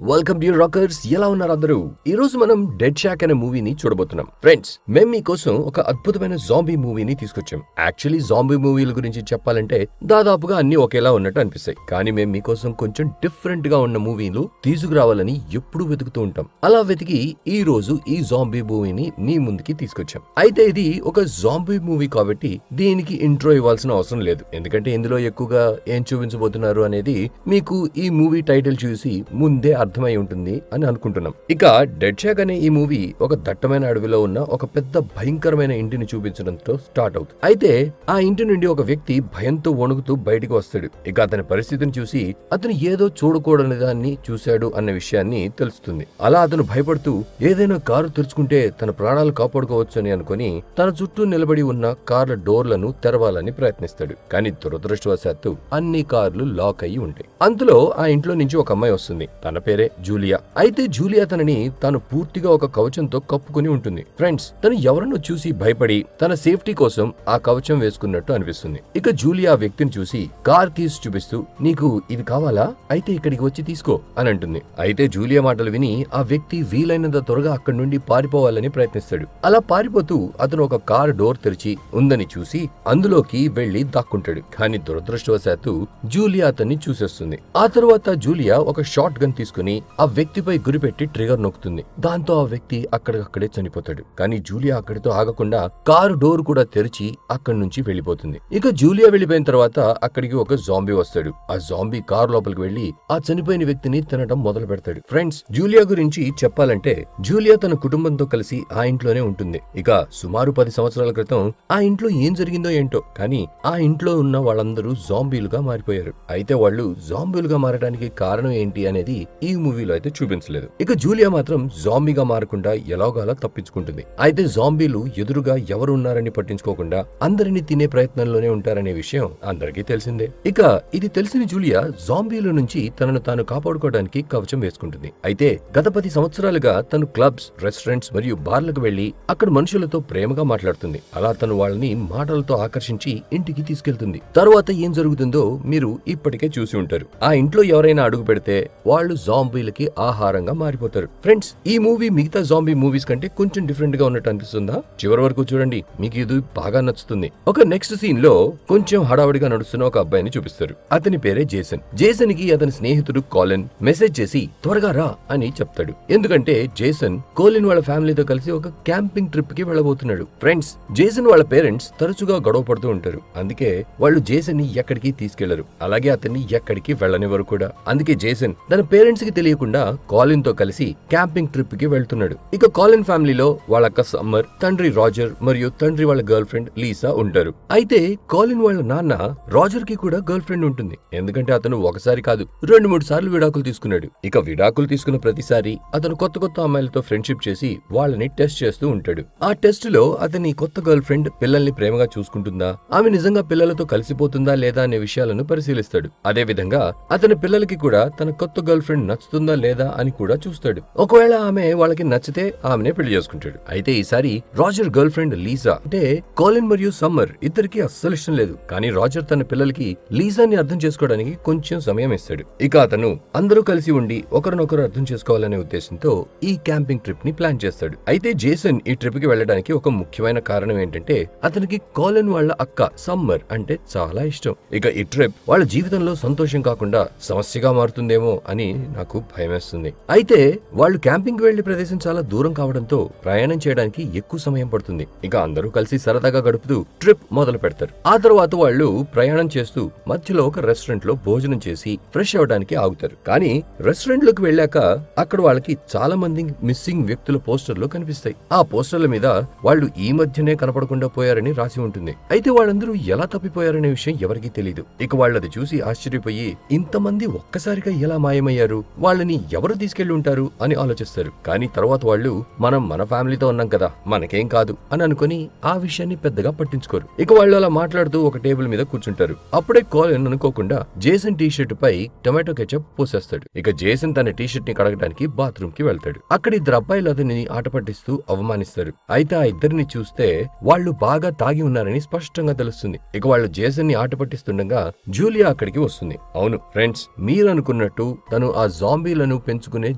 Welcome to rockers. ఎలా ఉన్నారు అందరూ? ఈ రోజు మనం డెడ్ షాక్ అనే మూవీని చూడబోతున్నాం. ఫ్రెండ్స్, మేము మీకోసం ఒక అద్భుతమైన జాంబీ మూవీని తీసుకొచ్చాం. యాక్చువల్లీ జాంబీ మూవీల గురించి చెప్పాలంటే దాదాపుగా అన్ని ఒకేలా ఉన్నట్టు అనిపిస్తాయి. కానీ మేము మీకోసం కొంచెం డిఫరెంట్ గా ఉన్న మూవీలు తీసుకురావాలని ఎప్పుడూ వెతుకుతూ ఉంటాం. అలా వెతికి ఈ రోజు ఈ జాంబీ మూవీని మీ ముందుకి తీసుకొచ్చాం. అయితే ఇది ఒక జాంబీ మూవీ కాబట్టి దీనికి ఇంట్రో ఇవ్వాల్సిన అవసరం లేదు. ఎందుకంటే ఇందులో ఎక్కువగా ఏం చూపించబోతున్నారు అనేది మీకు ఈ మూవీ టైటిల్ చూసి ముందే అర్థమై ఉంటుంది అని అనుకుంటున్నాం. ఇక డెడ్ షాక్ అనే ఈ మూవీ ఒక దట్టమైన అడవిలో ఉన్న ఒక పెద్ద భయంకరమైన ఇంటిని చూపించడంతో స్టార్ట్ అవుతుంది. అయితే ఆ ఇంటి నుండి ఒక వ్యక్తి భయంతో వణుకుతూ బయటికి వస్తాడు. ఇక అతని పరిస్థితిని చూసి అతను ఏదో చూడకూడని దాన్ని చూశాడు అన్న విషయాన్ని తెలుస్తుంది. అలా అతను భయపడుతూ ఏదైనా కారు తెరుచుకుంటే తన ప్రాణాలు కాపాడుకోవచ్చు అని అనుకుని తన చుట్టూ నిలబడి ఉన్న కార్ల డోర్లను తెరవాలని ప్రయత్నిస్తాడు. కానీ దురదృష్టవశాత్తు అన్ని కార్లు లాక్ అయి ఉంటాయి. అందులో ఆ ఇంట్లో నుంచి ఒక అమ్మాయి వస్తుంది. తన పేరే జూలియా. అయితే జూలియా తనని తాను పూర్తిగా ఒక కవచంతో కప్పుకుని ఉంటుంది. ఫ్రెండ్స్, తను ఎవరన్నో చూసి భయపడి తన సేఫ్టీ కోసం ఆ కవచం వేసుకున్నట్టు అనిపిస్తుంది. ఇక జూలియా ఆ వ్యక్తిని చూసి కార్ కీస్ చూపిస్తూ, నీకు ఇది కావాలా? అయితే ఇక్కడికి వచ్చి తీసుకో అని అంటుంది. అయితే జూలియా మాటలు విని ఆ వ్యక్తి వీలైనంత త్వరగా అక్కడి నుండి పారిపోవాలని ప్రయత్నిస్తాడు. అలా పారిపోతూ అతను ఒక కార్ డోర్ తెరిచి ఉందని చూసి అందులోకి వెళ్లి దాక్కుంటాడు. కానీ దురదృష్టవశాత్తు జూలియా అతన్ని చూసేస్తుంది. ఆ తరువాత జూలియా ఒక షార్ట్ గన్ తీసుకుని ఆ వ్యక్తిపై గురిపెట్టి ట్రిగర్ నొక్కుతుంది. దాంతో ఆ వ్యక్తి అక్కడికక్కడే చనిపోతాడు. కానీ జూలియా అక్కడితో ఆగకుండా కారు డోర్ కూడా తెరిచి అక్కడి నుంచి వెళ్లిపోతుంది. ఇక జూలియా వెళ్లిపోయిన తర్వాత అక్కడికి ఒక జాంబీ వస్తాడు. ఆ జాంబీ కారు లోపలికి వెళ్లి ఆ చనిపోయిన వ్యక్తిని తినడం మొదలు పెడతాడు. ఫ్రెండ్స్, జూలియా గురించి చెప్పాలంటే జూలియా తన కుటుంబంతో కలిసి ఆ ఇంట్లోనే ఉంటుంది. ఇక సుమారు 10 సంవత్సరాల క్రితం ఆ ఇంట్లో ఏం జరిగిందో ఏంటో కానీ ఆ ఇంట్లో ఉన్న వాళ్ళందరూ జాంబీలుగా మారిపోయారు. అయితే వాళ్ళు జాంబీలుగా మారడానికి కారణం ఏంటి అనేది ఈ మూవీలో అయితే చూపించలేదు. ఇక జూలియా మాత్రం జాంబీగా మారకుండా ఎలాగోలా తప్పించుకుంటుంది. అయితే జాంబీలు ఎదురుగా ఎవరు ఉన్నారని పట్టించుకోకుండా అందరినీ తినే ప్రయత్నంలోనే ఉంటారనే విషయం అందరికీ తెలిసిందే. ఇక ఇది తెలిసిన జూలియా జాంబీల నుంచి తనను తాను కాపాడుకోవడానికి కవచం వేసుకుంటుంది. అయితే గత 10 సంవత్సరాలుగా తను క్లబ్స్, రెస్టారెంట్స్ మరియు బార్లకు వెళ్లి అక్కడ మనుషులతో ప్రేమగా మాట్లాడుతుంది. అలా తను వాళ్ళని మాటలతో ఆకర్షించి ఇంటికి తీసుకెళ్తుంది. తరువాత ఏం జరుగుతుందో మీరు ఇప్పటికే చూసి ఉంటారు. ఆ ఇంట్లో ఎవరైనా అడుగు పెడితే వాళ్ళు జాంబీలకి ఆహారంగా మారిపోతారు. ఫ్రెండ్స్, ఈ మూవీ మిగతా జాంబీ మూవీస్ కంటే కొంచెం డిఫరెంట్ గా ఉన్నట్టు అనిపిస్తుందా? చివరి వరకు చూడండి, మీకు ఇది బాగా నచ్చుతుంది. ఒక నెక్స్ట్ సీన్ లో కొంచెం హడావుడిగా నడుస్తున్న ఒక అబ్బాయిని చూపిస్తారు. అతని పేరే జేసన్. జేసన్ కి అతని స్నేహితుడు కోలిన్ మెసేజ్ చేసి త్వరగా రా అని చెప్తాడు. ఎందుకంటే జేసన్ కోలిన్ వాళ్ళ ఫ్యామిలీతో కలిసి ఒక క్యాంపింగ్ ట్రిప్ కి వెళ్ళబోతున్నాడు. ఫ్రెండ్స్, జేసన్ వాళ్ళ పేరెంట్స్ తరచుగా గొడవ పడుతూ ఉంటారు. అందుకే వాళ్ళు జేసన్ ని ఎక్కడికి తీసుకెళ్లరు. అలాగే అతన్ని ఎక్కడికి వెళ్ళనివ్వరు కూడా. అందుకే జేసన్ తన పేరెంట్స్ కి తెలియకుండా కాలిన్ తో కలిసి క్యాంపింగ్ ట్రిప్ కి వెళ్తున్నాడు. ఇక కాలిన్ ఫ్యామిలీలో వాళ్ళ అక్క సమ్మర్, తండ్రి రాజర్ మరియు తండ్రి వాళ్ళ గర్ల్ ఫ్రెండ్ లీసా ఉంటారు. అయితే కాలిన్ వాళ్ళ నాన్న రాజర్ కి కూడా గర్ల్ ఫ్రెండ్ ఉంటుంది. ఎందుకంటే అతను ఒకసారి కాదు 2-3 సార్లు విడాకులు తీసుకున్నాడు. ఇక విడాకులు తీసుకున్న ప్రతిసారి అతను కొత్త కొత్త అమ్మాయిలతో ఫ్రెండ్షిప్ చేసి వాళ్ళని టెస్ట్ చేస్తూ ఉంటాడు. ఆ టెస్ట్ లో అతని కొత్త గర్ల్ ఫ్రెండ్ పిల్లల్ని ప్రేమగా చూసుకుంటుందా, ఆమె నిజంగా పిల్లలతో కలిసిపోతుందా లేదా అనే విషయాలను పరిశీలిస్తాడు. అదే విధంగా అతని పిల్లలకి కూడా తన కొత్త గర్ల్ ఫ్రెండ్ నచ్చుతుందా లేదా అని కూడా చూస్తాడు. ఒకవేళ ఆమె వాళ్ళకి నచ్చితే ఆమెనే పెళ్లి చేసుకుంటాడు. అయితే ఈసారి రాజర్ గర్ల్ ఫ్రెండ్ లీసా అంటే కోలిన్ మరియు సమ్మర్ ఇద్దరికి అస్సలు ఇష్టం లేదు. కానీ రాజర్ తన పిల్లలకి లీసాని అర్థం చేసుకోవడానికి కొంచెం సమయం ఇస్తాడు. ఇక అతను అందరూ కలిసి ఉండి ఒకరినొకరు అర్థం చేసుకోవాలనే ఉద్దేశంతో ఈ క్యాంపింగ్ ట్రిప్ ని ప్లాన్ చేస్తాడు. అయితే జేసన్ ఈ ట్రిప్ కి వెళ్ళడానికి ఒక ముఖ్యమైన కారణం ఏంటంటే అతనికి కోలిన్ వాళ్ళ అక్క సమ్మర్ అంటే చాలా ఇష్టం. ఇక ఈ ట్రిప్ వాళ్ళ జీవితంలో సంతోషం కాకుండా సమస్యగా మారుతుందేమో అని నాకు భయమేస్తుంది. అయితే వాళ్ళు క్యాంపింగ్ వెళ్లే ప్రదేశం చాలా దూరం కావడంతో ప్రయాణం చేయడానికి ఎక్కువ సమయం పడుతుంది. ఇక అందరూ కలిసి సరదాగా గడుపుతూ ట్రిప్ మొదలు పెడతారు. ఆ తర్వాత వాళ్ళు ప్రయాణం చేస్తూ మధ్యలో ఒక రెస్టారెంట్ లో భోజనం చేసి ఫ్రెష్ అవడానికి ఆగుతారు. కానీ రెస్టారెంట్ లోకి వెళ్ళాక అక్కడ వాళ్ళకి చాలా మంది మిస్సింగ్ వ్యక్తుల పోస్టర్లు కనిపిస్తాయి. ఆ పోస్టర్ల మీద వాళ్ళు ఈ మధ్యనే కనపడకుండా పోయారని రాసి ఉంటుంది. అయితే వాళ్ళందరూ ఎలా తప్పిపోయారనే విషయం ఎవరికీ తెలియదు. ఇక వాళ్ళది చూసి ఆశ్చర్యపోయి ఇంతమంది ఒక్కసారిగా ఎలా మాయమయ్యారు, వాళ్ళని ఎవరు తీసుకెళ్లి ఉంటారు అని ఆలోచిస్తారు. కానీ తర్వాత వాళ్ళు మన ఫ్యామిలీతో ఉన్నాం కదా, మనకేం కాదు అని అనుకుని ఆ విషయాన్ని పెద్దగా పట్టించుకోరు. ఇక వాళ్ళు అలా మాట్లాడుతూ ఒక టేబుల్ మీద కూర్చుంటారు. అప్పుడే కోలిన్ అనుకోకుండా జేసన్ టీ షర్ట్ పై టొమాటో కెచప్ పోసేస్తాడు. ఇక జేసన్ తన టీ షర్ట్ ని కడగడానికి బాత్రూమ్ కి వెళ్తాడు. అక్కడ ఇద్దరు అబ్బాయిలు అతన్ని ఆట పట్టిస్తూ అవమానిస్తారు. అయితే ఆ ఇద్దరిని చూస్తే వాళ్ళు బాగా తాగి ఉన్నారని స్పష్టంగా తెలుస్తుంది. ఇక వాళ్ళు జేసన్ ని ఆట పట్టిస్తుండగా జూలియా అక్కడికి వస్తుంది. అవును ఫ్రెండ్స్, మీరు అనుకున్నట్టు తను ఆ జాంబీలను పెంచుకునే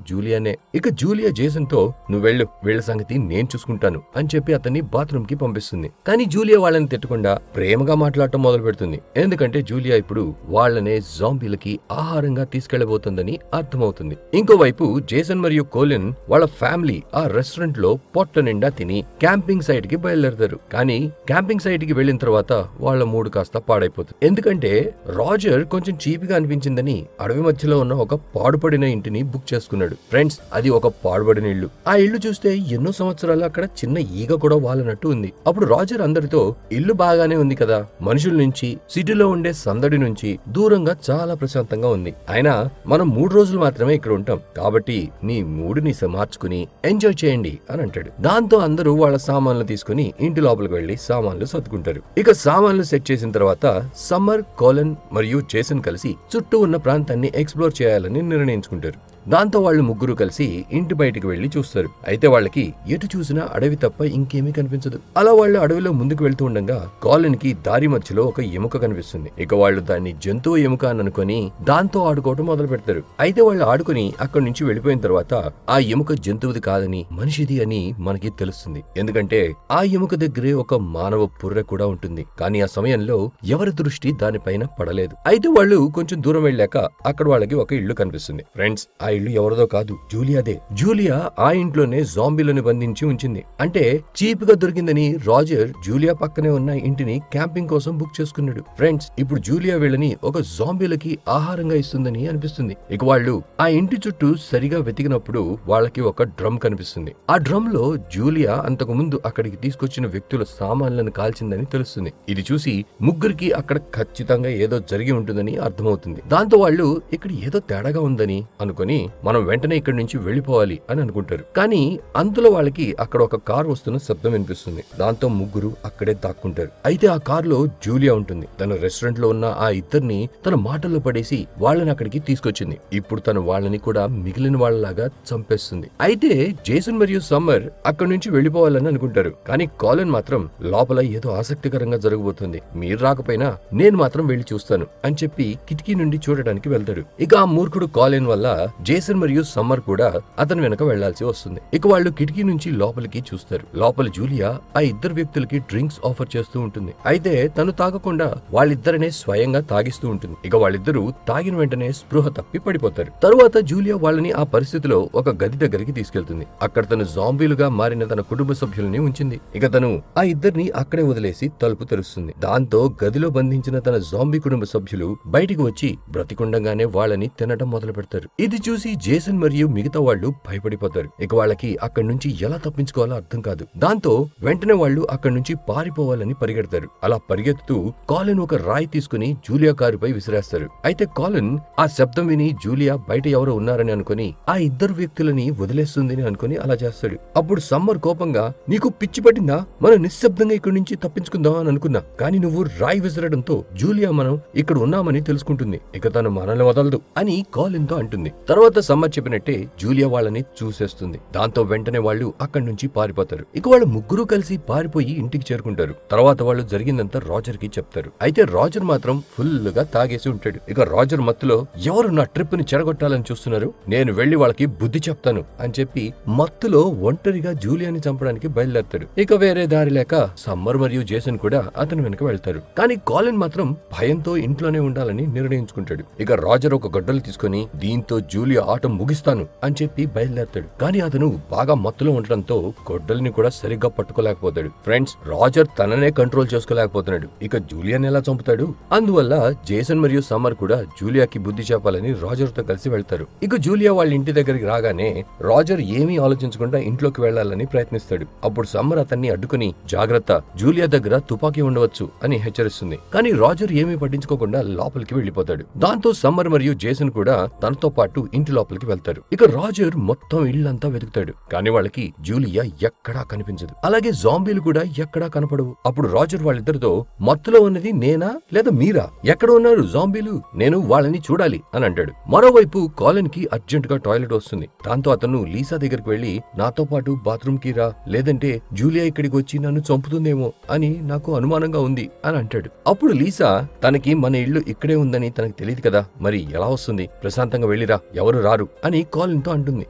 జూలియానే. ఇక జూలియా జేసన్ తో నువ్వు వెళ్ళు, వీళ్ల సంగతి నేను చూసుకుంటాను అని చెప్పి అతన్ని బాత్రూమ్ కి పంపిస్తుంది. కానీ జూలియా వాళ్ళని తిట్టకుండా ప్రేమగా మాట్లాడటం మొదలు పెడుతుంది. ఎందుకంటే జూలియా ఇప్పుడు వాళ్లనే జాంబీలకి ఆహారంగా తీసుకెళ్లబోతుందని అర్థమవుతుంది. ఇంకోవైపు జేసన్ మరియు కోలిన్ వాళ్ళ ఫ్యామిలీ ఆ రెస్టారెంట్ లో పొట్ట నిండా తిని క్యాంపింగ్ సైట్ కి బయలుదేరతారు. కానీ క్యాంపింగ్ సైట్ కి వెళ్లిన తర్వాత వాళ్ళ మూడు కాస్త పాడైపోతుంది. ఎందుకంటే రాజర్ కొంచెం చీప్ గా అనిపించిందని అడవి మధ్యలో ఉన్న ఒక పాడుపడిన ఇంటిని బుక్ చేసుకున్నాడు. ఫ్రెండ్స్, అది ఒక పాడుపడిన ఇల్లు. ఆ ఇల్లు చూస్తే ఎన్నో సంవత్సరాలు అక్కడ చిన్న ఈగ కూడా వాలనట్టు ఉంది. అప్పుడు రాజర్ అందరితో ఇల్లు బాగానే ఉంది కదా, మనుషుల నుంచి సిటీలో ఉండే సందడి నుంచి దూరంగా చాలా ప్రశాంతంగా ఉంది. అయినా మనం 3 రోజులు మాత్రమే ఇక్కడ ఉంటాం కాబట్టి మీ మూడుని మార్చుకుని ఎంజాయ్ చేయండి అని అంటాడు. దాంతో అందరూ వాళ్ళ సామాన్లు తీసుకుని ఇంటి లోపలికి వెళ్లి సామాన్లు సర్దుకుంటారు. ఇక సామాన్లు సెట్ చేసిన తర్వాత సమ్మర్, కోలిన్ మరియు జేసన్ కలిసి చుట్టూ ఉన్న ప్రాంతాన్ని ఎక్స్ప్లోర్ చేయాలని నిర్ణయించుకుంటారు. దాంతో వాళ్ళు ముగ్గురు కలిసి ఇంటి బయటికి వెళ్లి చూస్తారు. అయితే వాళ్ళకి ఎటు చూసినా అడవి తప్ప ఇంకేమీ కనిపించదు. అలా వాళ్ళు అడవిలో ముందుకు వెళ్తూ ఉండగా కాలిన్ కి దారి మధ్యలో ఒక ఎముక కనిపిస్తుంది. ఇక వాళ్ళు దాన్ని జంతువు ఎముక అని అనుకుని దాంతో ఆడుకోవటం మొదలు పెడతారు. అయితే వాళ్ళు ఆడుకుని అక్కడి నుంచి వెళ్లిపోయిన తర్వాత ఆ ఎముక జంతువుది కాదని మనిషిది అని మనకి తెలుస్తుంది. ఎందుకంటే ఆ ఎముక దగ్గరే ఒక మానవ పుర్రె కూడా ఉంటుంది. కానీ ఆ సమయంలో ఎవరి దృష్టి దానిపైన పడలేదు. అయితే వాళ్ళు కొంచెం దూరం వెళ్ళాక అక్కడ వాళ్ళకి ఒక ఇల్లు కనిపిస్తుంది. ఫ్రెండ్స్, ఆ ఇల్లు ఎవరిదో కాదు, జూలియాదే. జూలియా ఆ ఇంట్లోనే జాంబీలను బంధించి ఉంచింది. అంటే చీప్ గా దొరికిందని రాజర్ జూలియా పక్కనే ఉన్న ఇంటిని క్యాంపింగ్ కోసం బుక్ చేసుకున్నాడు. ఫ్రెండ్స్, ఇప్పుడు జూలియా వీళ్ళని ఒక జాంబీలకి ఆహారంగా ఇస్తుందని అనిపిస్తుంది. ఇక వాళ్ళు ఆ ఇంటి చుట్టూ సరిగా వెతికినప్పుడు వాళ్ళకి ఒక డ్రమ్ కనిపిస్తుంది. ఆ డ్రమ్ లో జూలియా అంతకు ముందు అక్కడికి తీసుకొచ్చిన వ్యక్తుల సామాన్లను కాల్చిందని తెలుస్తుంది. ఇది చూసి ముగ్గురికి అక్కడ ఖచ్చితంగా ఏదో జరిగి ఉంటుందని అర్థమవుతుంది. దాంతో వాళ్ళు ఇక్కడ ఏదో తేడాగా ఉందని అనుకుని మనం వెంటనే ఇక్కడి నుంచి వెళ్లిపోవాలి అని అనుకుంటారు. కానీ అంతలో వాళ్ళకి అక్కడ ఒక కార్ వస్తున్న శబ్దం వినిపిస్తుంది. దాంతో ముగ్గురు అక్కడే దాక్కుంటారు. అయితే ఆ కార్ లో జూలియా ఉంటుంది. తన రెస్టారెంట్ లో ఉన్న ఆ ఇద్దరిని తన మాటల్లో పడేసి వాళ్ళని అక్కడికి తీసుకొచ్చింది. ఇప్పుడు తను వాళ్ళని కూడా మిగిలిన వాళ్ళలాగా చంపేస్తుంది. అయితే జేసన్ మరియు సమ్మర్ అక్కడి నుంచి వెళ్లిపోవాలని అనుకుంటారు. కానీ కాలిన్ మాత్రం లోపల ఏదో ఆసక్తికరంగా జరగబోతుంది, మీరు రాకపోయినా నేను మాత్రం వెళ్లి చూస్తాను అని చెప్పి కిటికీ నుండి చూడడానికి వెళ్తాడు. ఇక ఆ మూర్ఖుడు కాలిన్ వల్ల జేసన్ మరియు సమ్మర్ కూడా అతని వెనక వెళ్లాల్సి వస్తుంది. ఇక వాళ్ళు కిటికీ నుంచి లోపలికి చూస్తారు. లోపల జూలియా ఆ ఇద్దరు వ్యక్తులకి డ్రింక్స్ ఆఫర్ చేస్తూ ఉంటుంది. అయితే తను తాగకుండా వాళ్ళిద్దరినే స్వయంగా తాగిస్తూ ఉంటుంది. ఇక వాళ్ళిద్దరూ తాగిన వెంటనే స్పృహ తప్పి పడిపోతారు. తరువాత జూలియా వాళ్ళని ఆ పరిస్థితిలో ఒక గది దగ్గరికి తీసుకెళ్తుంది. అక్కడ తను జాంబీలుగా మారిన తన కుటుంబ సభ్యులని ఉంచింది. ఇక తను ఆ ఇద్దరిని అక్కడే వదిలేసి తలుపు తెరుస్తుంది. దాంతో గదిలో బంధించిన తన జాంబీ కుటుంబ సభ్యులు బయటికి వచ్చి బ్రతికుండగానే వాళ్ళని తినడం మొదలు పెడతారు. ఇది చూసి జేసన్ మరియు మిగతా వాళ్ళు భయపడిపోతారు. ఇక వాళ్ళకి అక్కడి నుంచి ఎలా తప్పించుకోవాలో అర్థం కాదు. దాంతో వెంటనే వాళ్ళు అక్కడి నుంచి పారిపోవాలని పరిగెడతారు. అలా పరిగెత్తుతూ కాలిన్ ఒక రాయి తీసుకుని జూలియా కారుపై విసిరేస్తారు. అయితే కాలిన్ ఆ శబ్దం విని జూలియా బయట ఎవరో ఉన్నారని అనుకుని ఆ ఇద్దరు వ్యక్తులని వదిలేస్తుందని అనుకుని అలా చేస్తాడు. అప్పుడు సమ్మర్ కోపంగా, నీకు పిచ్చి పట్టిందా, మనం నిశ్శబ్దంగా ఇక్కడి నుంచి తప్పించుకుందాం అని అనుకున్నా, కానీ నువ్వు రాయి విసరడంతో జూలియా మనం ఇక్కడ ఉన్నామని తెలుసుకుంటుంది, ఇక తను మనల్ని వదలదు అని కాలిన్ తో అంటుంది. తర్వాత సమ్మర్ చెప్పినట్టే జూలియా వాళ్ళని చూసేస్తుంది. దాంతో వెంటనే వాళ్ళు అక్కడి నుంచి పారిపోతారు. ఇక వాళ్ళు ముగ్గురు కలిసి పారిపోయి ఇంటికి చేరుకుంటారు. తర్వాత వాళ్ళు జరిగిందంతా రాజర్ కి చెప్తారు. అయితే రాజర్ మాత్రం ఫుల్ గా తాగేసి ఉంటాడు. ఇక రాజర్ మత్తులో, ఎవరు నా ట్రిప్ ని చెడగొట్టాలని చూస్తున్నారు, నేను వెళ్లి వాళ్ళకి బుద్ధి చెప్తాను అని చెప్పి మత్తులో ఒంటరిగా జూలియాని చంపడానికి బయలుదేరతాడు. ఇక వేరే దారి లేక సమ్మర్ మరియు జేసన్ కూడా అతని వెనక వెళ్తారు. కానీ కాలిన్ మాత్రం భయంతో ఇంట్లోనే ఉండాలని నిర్ణయించుకుంటాడు. ఇక రాజర్ ఒక గొడ్డలు తీసుకుని దీంతో జూలియా ఆట ముగిస్తాను అని చెప్పి బయలుదేరతాడు. కానీ అతను బాగా మత్తులో ఉండటంతో గొడ్డల్ని కూడా సరిగ్గా పట్టుకోలేకపోతాడు. ఫ్రెండ్స్, రాజర్ తననే కంట్రోల్ చేసుకోలేకపోతున్నాడు. ఇక జూలియాని ఎలా చంపుతాడు? అందువల్ల జేసన్ మరియు సమ్మర్ కూడా జూలియాకి బుద్ధి చెప్పాలని రాజర్ తో కలిసి వెళ్తారు. ఇక జూలియా వాళ్ళ ఇంటి దగ్గరికి రాగానే రాజర్ ఏమీ ఆలోచించకుండా ఇంట్లోకి వెళ్లాలని ప్రయత్నిస్తాడు. అప్పుడు సమ్మర్ అతన్ని అడ్డుకుని, జాగ్రత్త, జూలియా దగ్గర తుపాకీ ఉండవచ్చు అని హెచ్చరిస్తుంది. కానీ రాజర్ ఏమీ పట్టించుకోకుండా లోపలికి వెళ్లిపోతాడు. దాంతో సమ్మర్ మరియు జేసన్ కూడా తనతో పాటు ఇంటి లోపలికి వెళ్తారు. ఇక రాజర్ మొత్తం ఇల్లంతా వెతుకుతాడు. కానీ వాళ్ళకి జూలియా ఎక్కడా కనిపించదు. అలాగే జాంబీలు కూడా ఎక్కడా కనపడవు. అప్పుడు రాజర్ వాళ్ళిద్దరితో, మత్తులో ఉన్నది నేనా లేదా మీరా? ఎక్కడ ఉన్నారు జాంబీలు? నేను వాళ్ళని చూడాలి అని అంటాడు. మరోవైపు కాలిన్ కి అర్జెంట్ గా టాయిలెట్ వస్తుంది. దాంతో అతను లీసా దగ్గరికి వెళ్లి, నాతో పాటు బాత్రూమ్ కి రా, లేదంటే జూలియా ఇక్కడికి వచ్చి నన్ను చంపుతుందేమో అని నాకు అనుమానంగా ఉంది అని అంటాడు. అప్పుడు లీసా, తనకి మన ఇల్లు ఇక్కడే ఉందని తనకు తెలియదు కదా, మరి ఎలా వస్తుంది, ప్రశాంతంగా వెళ్ళిరా, ఎవరు ఎవరు రారు అని కాలిన్ తో అంటుంది.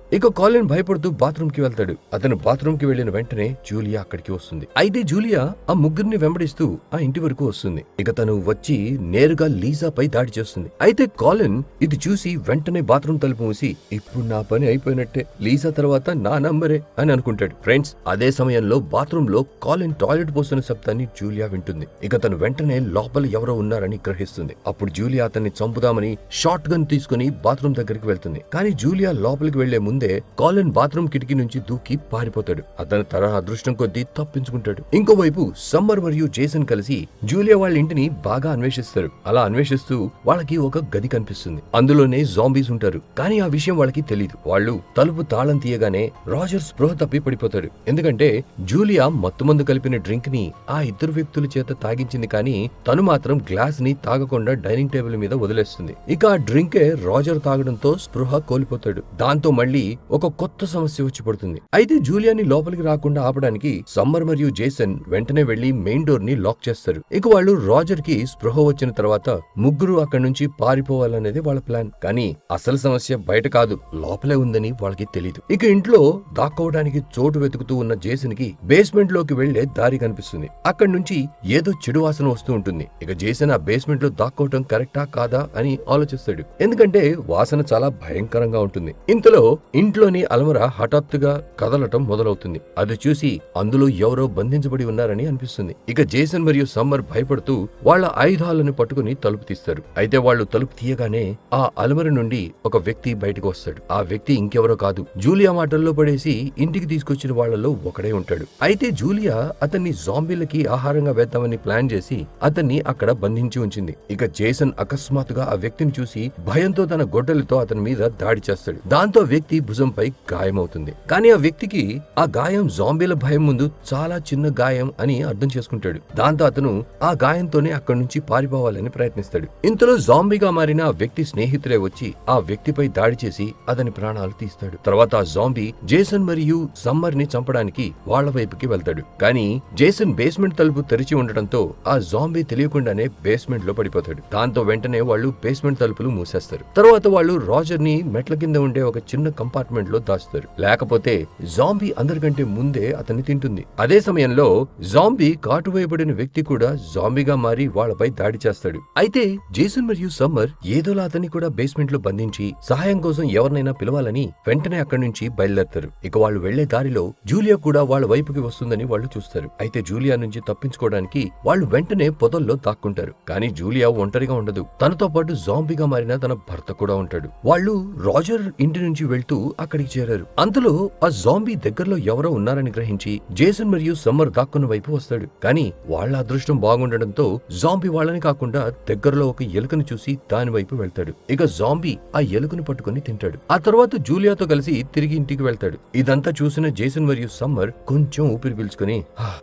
ఇక కాలిన్ భయపడుతూ బాత్రూమ్ కి వెళ్తాడు. అతను బాత్రూమ్ కి వెళ్లిన వెంటనే జూలియా అక్కడికి వస్తుంది. అయితే జూలియా ఆ ముగ్గురిని వెంబడిస్తూ ఆ ఇంటి వరకు వస్తుంది. ఇక తను వచ్చి నేరుగా లీసాపై దాడి చేస్తుంది. అయితే కాలిన్ ఇది చూసి వెంటనే బాత్రూమ్ తలుపు మూసి ఇప్పుడు నా పని అయిపోయినట్టే, లీసా తర్వాత నా నంబరే అని అనుకుంటాడు. ఫ్రెండ్స్, అదే సమయంలో బాత్రూమ్ లో కాలిన్ టాయిలెట్ పోస్తున్న శబ్దాన్ని జూలియా వింటుంది. ఇక తను వెంటనే లోపల ఎవరో ఉన్నారని గ్రహిస్తుంది. అప్పుడు జూలియా అతన్ని చంపుదామని షార్ట్ గన్ తీసుకుని బాత్రూమ్ దగ్గరికి వెళ్తుంది. కానీ జూలియా లోపలికి వెళ్లే ముందే కాలిన్ బాత్రూమ్ కిటికీ నుంచి దూకి పారిపోతాడు. అతను తన అదృష్టం కొద్దీ తప్పించుకుంటాడు. ఇంకోవైపు సమ్మర్ మరియు జేసన్ కలిసి జూలియా వాళ్ళ ఇంటిని బాగా అన్వేషిస్తారు. అలా అన్వేషిస్తూ వాళ్ళకి ఒక గది కనిపిస్తుంది. అందులోనే జాంబీస్ ఉంటారు. కానీ ఆ విషయం వాళ్ళకి తెలీదు. వాళ్ళు తలుపు తాళం తీయగానే రాజర్ స్పృహ తప్పి పడిపోతాడు. ఎందుకంటే జూలియా మత్తుమందు కలిపిన డ్రింక్ ని ఆ ఇద్దరు వ్యక్తుల చేత తాగించింది. కానీ తను మాత్రం గ్లాస్ ని తాగకుండా డైనింగ్ టేబుల్ మీద వదిలేస్తుంది. ఇక ఆ డ్రింకే రాజర్ తాగడంతో స్పృహ కోల్పోతాడు. దాంతో మళ్ళీ ఒక కొత్త సమస్య వచ్చి పడుతుంది. అయితే జూలియాని లోపలికి రాకుండా ఆపడానికి సమ్మర్ మరియు జేసన్ వెంటనే వెళ్లి మెయిన్ డోర్ ని లాక్ చేస్తారు. ఇక వాళ్ళు రాజర్ కి స్పృహ వచ్చిన తర్వాత ముగ్గురు అక్కడి నుంచి పారిపోవాలనేది వాళ్ళ ప్లాన్. కానీ అసలు సమస్య బయట కాదు, లోపలే ఉందని వాళ్ళకి తెలీదు. ఇక ఇంట్లో దాక్కోవడానికి చోటు వెతుకుతూ ఉన్న జేసన్ కి బేస్మెంట్ లోకి వెళ్లే దారి కనిపిస్తుంది. అక్కడి నుంచి ఏదో చెడు వాసన వస్తూ ఉంటుంది. ఇక జేసన్ ఆ బేస్మెంట్ లో దాక్కోవటం కరెక్టా కాదా అని ఆలోచిస్తాడు. ఎందుకంటే వాసన చాలా భయంకరంగా ఉంటుంది. ఇంతలో ఇంట్లోని అల్మరా హఠాత్తుగా కదలటం మొదలవుతుంది. అది చూసి అందులో ఎవరో బంధించబడి ఉన్నారని అనిపిస్తుంది. ఇక జేసన్ మరియు సమ్మర్ భయపడుతూ వాళ్ళ ఆయుధాలను పట్టుకుని తలుపు తీస్తారు. అయితే వాళ్ళు తలుపు తీయగానే ఆ అల్మర నుండి ఒక వ్యక్తి బయటకు వస్తాడు. ఆ వ్యక్తి ఇంకెవరో కాదు, జూలియా మాటల్లో పడేసి ఇంటికి తీసుకొచ్చిన వాళ్లలో ఒకడే ఉంటాడు. అయితే జూలియా అతన్ని జాంబీలకి ఆహారంగా వేద్దామని ప్లాన్ చేసి అతన్ని అక్కడ బంధించి ఉంచింది. ఇక జేసన్ అకస్మాత్తుగా ఆ వ్యక్తిని చూసి భయంతో తన గొడ్డలితో అతని మీద దాడి చేస్తాడు. దాంతో వ్యక్తి భుజంపై గాయమవుతుంది. కానీ ఆ వ్యక్తికి ఆ గాయం జాంబీల భయం ముందు చాలా చిన్న గాయం అని అర్థం చేసుకుంటాడు. దాంతో అతను ఆ గాయంతోనే అక్కడి నుంచి పారిపోవాలని ప్రయత్నిస్తాడు. ఇంతలో జాంబీగా మారిన ఆ వ్యక్తి స్నేహితులే వచ్చి ఆ వ్యక్తిపై దాడి చేసి అతని ప్రాణాలు తీస్తాడు. తర్వాత ఆ జాంబీ జేసన్ మరియు సమ్మర్ ని చంపడానికి వాళ్ల వైపుకి వెళ్తాడు. కానీ జేసన్ బేస్మెంట్ తలుపు తెరిచి ఉండటంతో ఆ జాంబీ తెలియకుండానే బేస్మెంట్ లో పడిపోతాడు. దాంతో వెంటనే వాళ్ళు బేస్మెంట్ తలుపులు మూసేస్తారు. తర్వాత వాళ్ళు రాజర్ ని మెట్ల కింద ఉండే ఒక చిన్న కంపార్ట్మెంట్ లో దాచుతారు. లేకపోతే జాంబీ అందరికంటే ముందే అతన్ని తింటుంది. అదే సమయంలో జాంబీ కాటువేయబడిన వ్యక్తి కూడా జాంబీగా మారి వాళ్ళపై దాడి చేస్తాడు. అయితే జేసన్ మరియు సమ్మర్ ఏదోలా అతన్ని కూడా బేస్మెంట్ లో బంధించి సహాయం కోసం ఎవరినైనా పిలవాలని వెంటనే అక్కడి నుంచి బయలుదేరతారు. ఇక వాళ్ళు వెళ్లే దారిలో జూలియా కూడా వాళ్ళ వైపుకి వస్తుందని వాళ్ళు చూస్తారు. అయితే జూలియా నుంచి తప్పించుకోవడానికి వాళ్ళు వెంటనే పొదల్లో దాక్కుంటారు. కానీ జూలియా ఒంటరిగా ఉండదు. తనతో పాటు జాంబీగా మారిన తన భర్త కూడా ఉంటాడు. వాళ్ళు రాజర్ ఇంటి నుంచి వెళ్తూ అక్కడికి చేరారు. అంతలో ఆ జాంబీ దగ్గరలో ఎవరో ఉన్నారని గ్రహించి జేసన్ మరియు సమ్మర్ దాక్కున్న వైపు వస్తాడు. కానీ వాళ్ళ అదృష్టం బాగుండడంతో జాంబీ వాళ్ళని కాకుండా దగ్గరలో ఒక ఎలుకను చూసి దాని వైపు వెళ్తాడు. ఇక జాంబీ ఆ ఎలుకను పట్టుకుని తింటాడు. ఆ తర్వాత జూలియాతో కలిసి తిరిగి ఇంటికి వెళ్తాడు. ఇదంతా చూసిన జేసన్ మరియు సమ్మర్ కొంచెం ఊపిరి పీల్చుకుని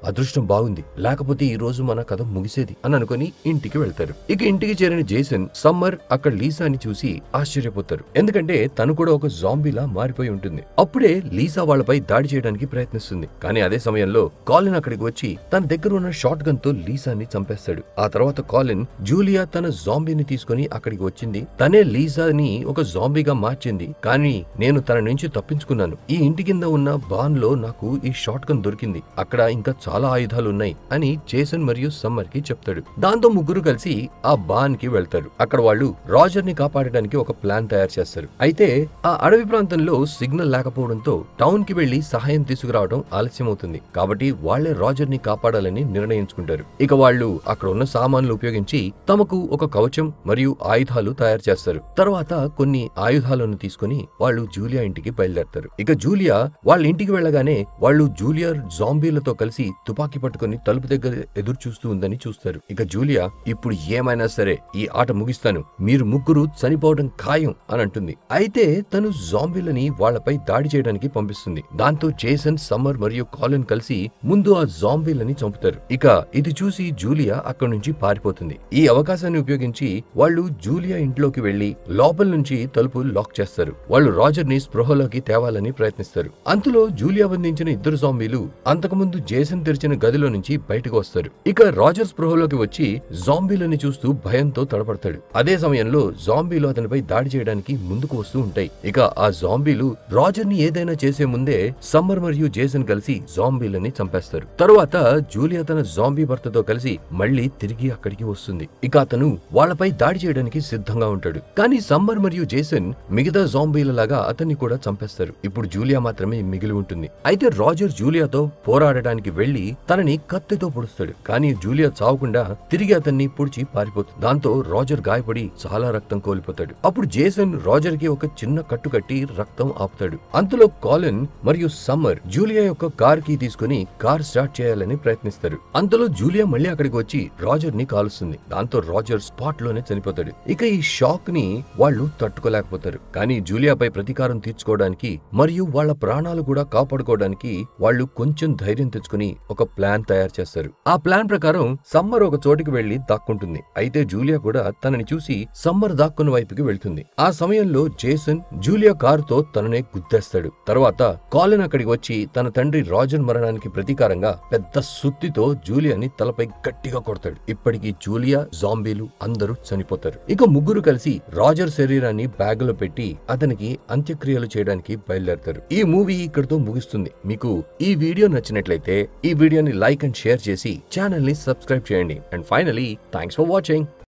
అదృష్టం బాగుంది, లేకపోతే ఈ రోజు మన కథ ముగిసేది అని అనుకుని ఇంటికి వెళ్తారు. ఇక ఇంటికి చేరిన జేసన్ సమ్మర్ అక్కడ లీసాని చూసి ఆశ్చర్యపోతారు. ఎందుకంటే తను కూడా ఒక జాంబీలా మారిపోయి ఉంటుంది. అప్పుడే లీసా వాళ్ళపై దాడి చేయడానికి ప్రయత్నిస్తుంది. కానీ అదే సమయంలో కాలిన్ అక్కడికి వచ్చి తన దగ్గర ఉన్న షార్ట్ గన్ తో లీసాని చంపేస్తాడు. ఆ తర్వాత కాలిన్ జూలియా తన జాంబీని తీసుకుని అక్కడికి వచ్చింది, తనే లీసాని ఒక జాంబీగా మార్చింది, కానీ నేను తన నుంచి తప్పించుకున్నాను. ఈ ఇంటి కింద ఉన్న బాన్ లో నాకు ఈ షార్ట్ గన్ దొరికింది, అక్కడ ఇంకా చాలా ఆయుధాలు ఉన్నాయి అని జేసన్ మరియు సమ్మర్ కి చెప్తాడు. దాంతో ముగ్గురు కలిసి ఆ బాన్ కి వెళ్తారు. అక్కడ వాళ్ళు రాజర్ ని కాపాడడానికి ఒక ప్లాన్ తయారు చేస్తారు. అయితే ఆ అడవి ప్రాంతంలో సిగ్నల్ లేకపోవడంతో టౌన్ కి వెళ్లి సహాయం తీసుకురావడం ఆలస్యమవుతుంది. కాబట్టి వాళ్లే రాజర్ ని కాపాడాలని నిర్ణయించుకుంటారు. ఇక వాళ్ళు అక్కడ ఉన్న సామాన్లు ఉపయోగించి తమకు ఒక కవచం మరియు ఆయుధాలు తయారు చేస్తారు. తర్వాత కొన్ని ఆయుధాలను తీసుకుని వాళ్ళు జూలియా ఇంటికి బయలుదేరతారు. ఇక జూలియా వాళ్ళ ఇంటికి వెళ్లగానే వాళ్ళు జూలియా జాంబీలతో కలిసి తుపాకీ పట్టుకుని తలుపు దగ్గర ఎదురు చూస్తూ ఉందని చూస్తారు. ఇక జూలియా ఇప్పుడు ఏమైనా సరే ఈ ఆట ముగిస్తాను, మీరు ముగ్గురు చనిపోవడం ఖాయం అని అంటుంది. అయితే తను జాంబీలని వాళ్లపై దాడి చేయడానికి పంపిస్తుంది. దాంతో జేసన్, సమ్మర్ మరియు కాలిన్ కలిసి ముందు ఆ జాంబీలని చంపుతారు. ఇక ఇది చూసి జూలియా అక్కడి నుంచి పారిపోతుంది. ఈ అవకాశాన్ని ఉపయోగించి వాళ్ళు జూలియా ఇంట్లోకి వెళ్లి లోపల నుంచి తలుపు లాక్ చేస్తారు. వాళ్ళు రాజర్ ని స్పృహలోకి తేవాలని ప్రయత్నిస్తారు. అంతలో జూలియా బంధించిన ఇద్దరు జాంబీలు అంతకుముందు జేసన్ తెరిచిన గదిలో నుంచి బయటకు వస్తారు. ఇక రాజర్ స్పృహలోకి వచ్చి జాంబీలని చూస్తూ భయంతో తడపడతాడు. అదే సమయంలో జాంబీలు అతనిపై దాడి చేయడానికి ముందుకు వస్తూ ఉంటాయి. ఇక ఆ జాంబీలు రాజర్ ని ఏదైనా చేసే ముందే సమ్మర్ మరియు జేసన్ కలిసి జాంబీలని చంపేస్తారు. తరువాత జూలియా తన జాంబీ భర్తతో కలిసి మళ్ళీ తిరిగి అక్కడికి వస్తుంది. ఇక అతను వాళ్ళపై దాడి చేయడానికి సిద్ధంగా ఉంటాడు. కానీ సమ్మర్ మరియు జేసన్ మిగతా జాంబీల లాగా అతన్ని కూడా చంపేస్తారు. ఇప్పుడు జూలియా మాత్రమే మిగిలి ఉంటుంది. అయితే రాజర్ జూలియాతో పోరాడడానికి వెళ్లి తనని కత్తితో పొడుస్తాడు. కానీ జూలియా చావకుండా తిరిగి అతన్ని పొడిచి పారిపోతుంది. దాంతో రాజర్ గాయపడి చాలా రక్తం కోల్పోతాడు. అప్పుడు జేసన్ రాజర్ కి ఒక చిన్న కట్టు కట్టి రక్తం ఆపుతాడు. అంతలో కాలిన్ మరియు సమ్మర్ జూలియా యొక్క కార్ కి తీసుకుని కార్ స్టార్ట్ చేయాలని ప్రయత్నిస్తారు. అంతలో జూలియా మళ్ళీ అక్కడికి వచ్చి రాజర్ ని కాలుస్తుంది. దాంతో రాజర్ స్పాట్ లోనే చనిపోతాడు. ఇక ఈ షాక్ ని వాళ్ళు తట్టుకోలేకపోతారు. కానీ జూలియాపై ప్రతీకారం తీర్చుకోవడానికి మరియు వాళ్ళ ప్రాణాలు కూడా కాపాడుకోవడానికి వాళ్ళు కొంచెం ధైర్యం తెచ్చుకుని ఒక ప్లాన్ తయారు చేస్తారు. ఆ ప్లాన్ ప్రకారం సమ్మర్ ఒక చోటికి వెళ్లి దాక్కుంటుంది. అయితే జూలియా కూడా తనని చూసి సమ్మర్ దాక్కున్న వైపుకి వెళ్తుంది. ఆ సమయంలో జేసన్ జూలియా కారుతో తననే గుద్దేస్తాడు. తర్వాత కాలిన్ అక్కడికి వచ్చి తన తండ్రి రాజర్ మరణానికి ప్రతీకారంగా పెద్ద సుత్తితో జూలియాని తలపై గట్టిగా కొడతాడు. ఇప్పటికీ జూలియా, జాంబీలు అందరూ చనిపోతారు. ఇక ముగ్గురు కలిసి రాజర్ శరీరాన్ని బ్యాగ్ లో పెట్టి అతనికి అంత్యక్రియలు చేయడానికి బయలుదేరతారు. ఈ మూవీ ఇక్కడితో ముగిస్తుంది. మీకు ఈ వీడియో నచ్చినట్లయితే ఈ వీడియోని లైక్ అండ్ షేర్ చేసి ఛానల్ ని సబ్స్క్రైబ్ చేయండి. And finally thanks for watching.